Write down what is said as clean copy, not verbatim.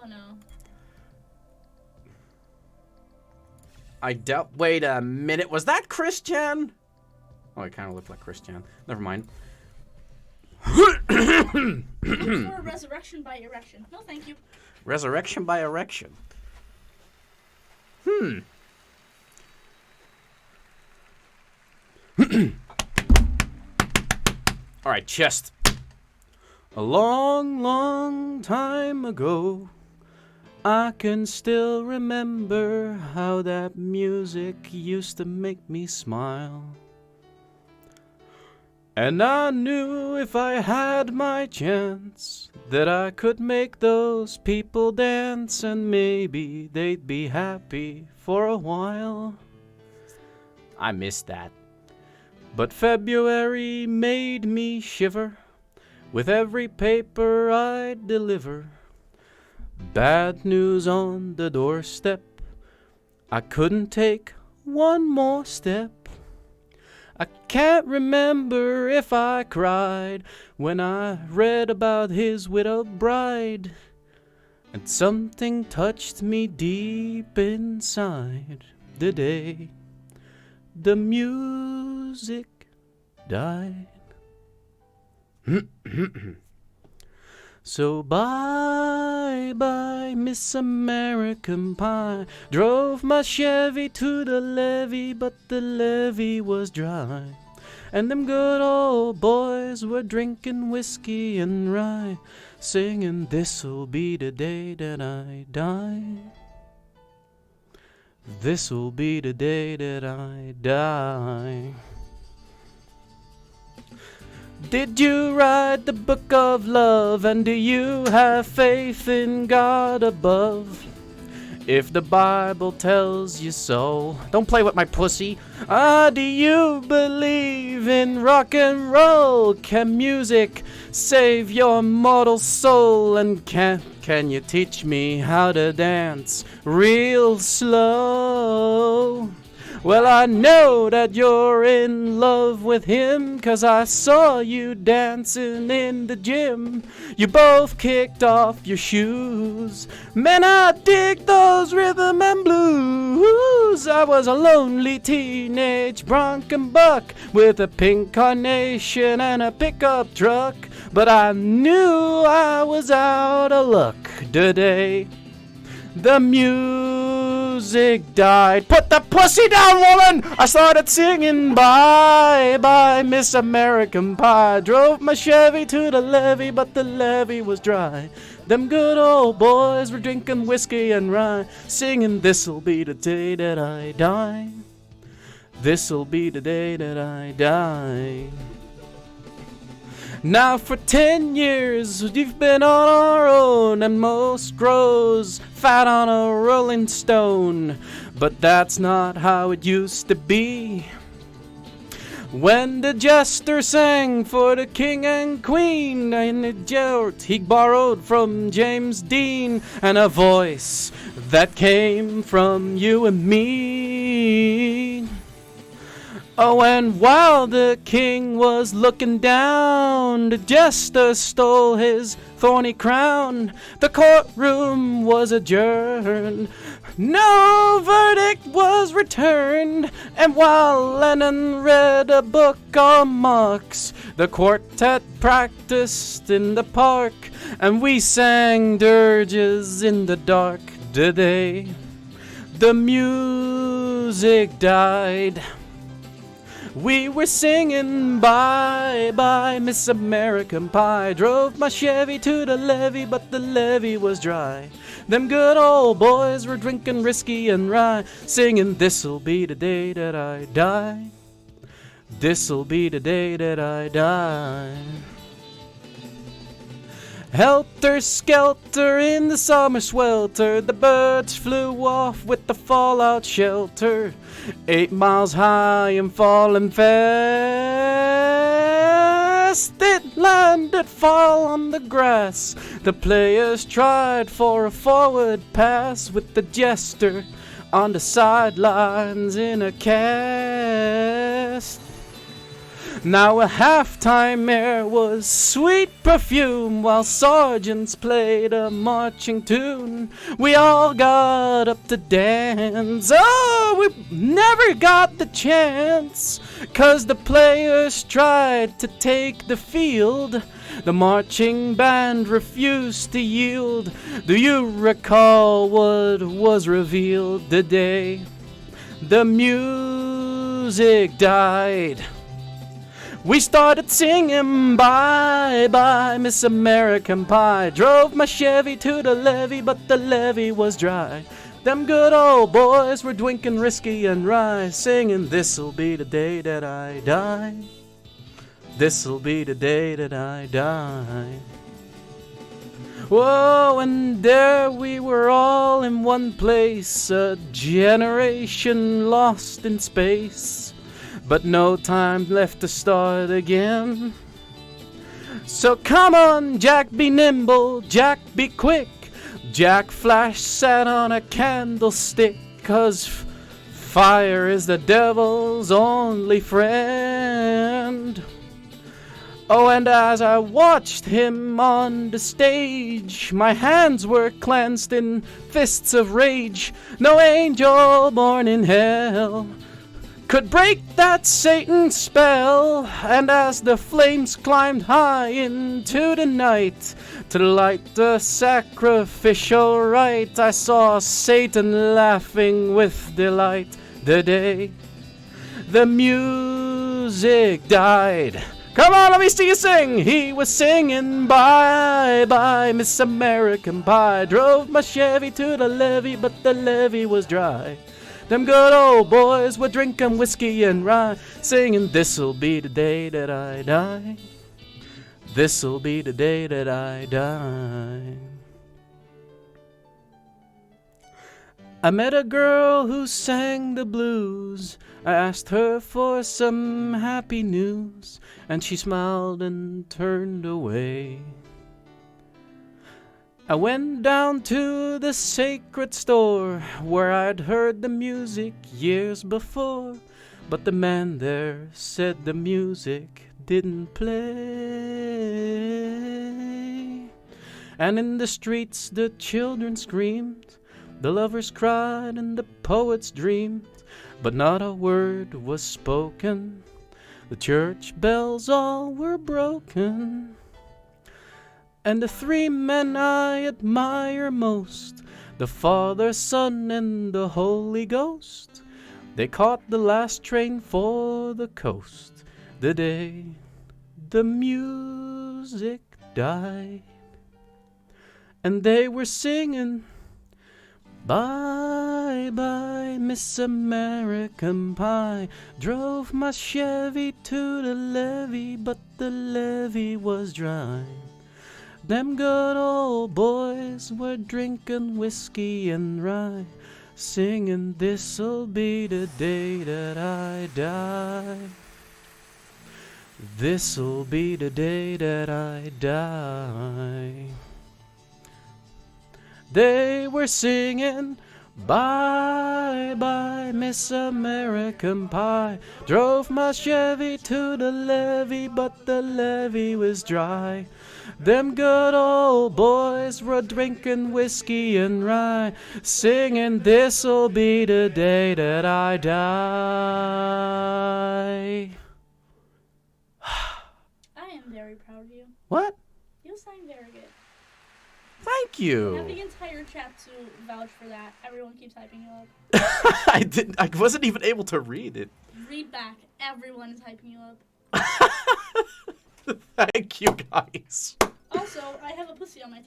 no. I doubt. Wait a minute. Was that Christian? Oh, it kind of looked like Christian. Never mind. Look for resurrection by erection. No, thank you. Resurrection by erection. All right, chest. A long, long time ago, I can still remember how that music used to make me smile. And I knew if I had my chance that I could make those people dance, and maybe they'd be happy for a while. I missed that. But February made me shiver with every paper I deliver. Bad news on the doorstep. I couldn't take one more step. I can't remember if I cried when I read about his widowed bride. And something touched me deep inside the day the music died. So bye-bye, Miss American Pie. Drove my Chevy to the levee, but the levee was dry. And them good old boys were drinking whiskey and rye, singing, "This'll be the day that I die. This'll be the day that I die." Did you write the book of love, and do you have faith in God above? If the Bible tells you so, don't play with my pussy. Do you believe in rock and roll? Can music save your mortal soul? And can you teach me how to dance real slow? Well, I know that you're in love with him, 'cause I saw you dancing in the gym. You both kicked off your shoes. Man, I dig those rhythm and blues. I was a lonely teenage bronc and buck with a pink carnation and a pickup truck, but I knew I was out of luck today the music died. Put the pussy down, woman! I started singing, "Bye-bye, Miss American Pie." Drove my Chevy to the levee, but the levee was dry. Them good old boys were drinking whiskey and rye, singing, "This'll be the day that I die. This'll be the day that I die." Now for 10 years we've been on our own, and most grows fat on a rolling stone. But that's not how it used to be. When the jester sang for the king and queen, and the jilt he borrowed from James Dean, and a voice that came from you and me. Oh, and while the king was looking down, the jester stole his thorny crown. The courtroom was adjourned. No verdict was returned. And while Lennon read a book on Marx, the quartet practiced in the park, and we sang dirges in the dark today. The music died. We were singing, "Bye-bye, Miss American Pie." Drove my Chevy to the levee, but the levee was dry. Them good old boys were drinking whiskey and rye, singing, "This'll be the day that I die. This'll be the day that I die." Helter skelter in the summer swelter, the birds flew off with the fallout shelter. 8 miles high and falling fast, it landed fall on the grass. The players tried for a forward pass, with the jester on the sidelines in a cast. Now a halftime air was sweet perfume while sergeants played a marching tune. We all got up to dance. Oh, we never got the chance, 'cause the players tried to take the field. The marching band refused to yield. Do you recall what was revealed the day the music died? We started singing bye bye Miss American Pie. Drove my Chevy to the levee, but the levee was dry. Them good old boys were drinking whiskey and rye, singing this'll be the day that I die. This'll be the day that I die. Whoa, and there we were all in one place, a generation lost in space, but no time left to start again. So come on, Jack, be nimble, Jack, be quick. Jack Flash sat on a candlestick, 'cause fire is the devil's only friend. Oh, and as I watched him on the stage, my hands were clenched in fists of rage. No angel born in hell could break that Satan spell. And as the flames climbed high into the night to light the sacrificial rite, I saw Satan laughing with delight the day the music died. Come on, let me see you sing. He was singing bye bye Miss American Pie. Drove my Chevy to the levee, but the levee was dry. Them good old boys were drinking whiskey and rye, singing this'll be the day that I die. This'll be the day that I die. I met a girl who sang the blues. I asked her for some happy news, and she smiled and turned away. I went down to the sacred store where I'd heard the music years before, but the man there said the music didn't play. And in the streets the children screamed, the lovers cried, and the poets dreamed, but not a word was spoken. The church bells all were broken. And the three men I admire most, the Father, Son, and the Holy Ghost, they caught the last train for the coast the day the music died. And they were singing bye bye Miss American Pie. Drove my Chevy to the levee, but the levee was dry. Them good old boys were drinking whiskey and rye, singing this'll be the day that I die. This'll be the day that I die. They were singing bye bye Miss American Pie. Drove my Chevy to the levee, but the levee was dry. Them good old boys were drinking whiskey and rye, singing this'll be the day that I die. I am very proud of you. What? You sang very good. Thank I have the you. entire chat to vouch for that. Everyone keeps hyping you up. I wasn't even able to read it. Read back. Everyone is hyping you up. Thank you, guys. Also, I have a pussy on my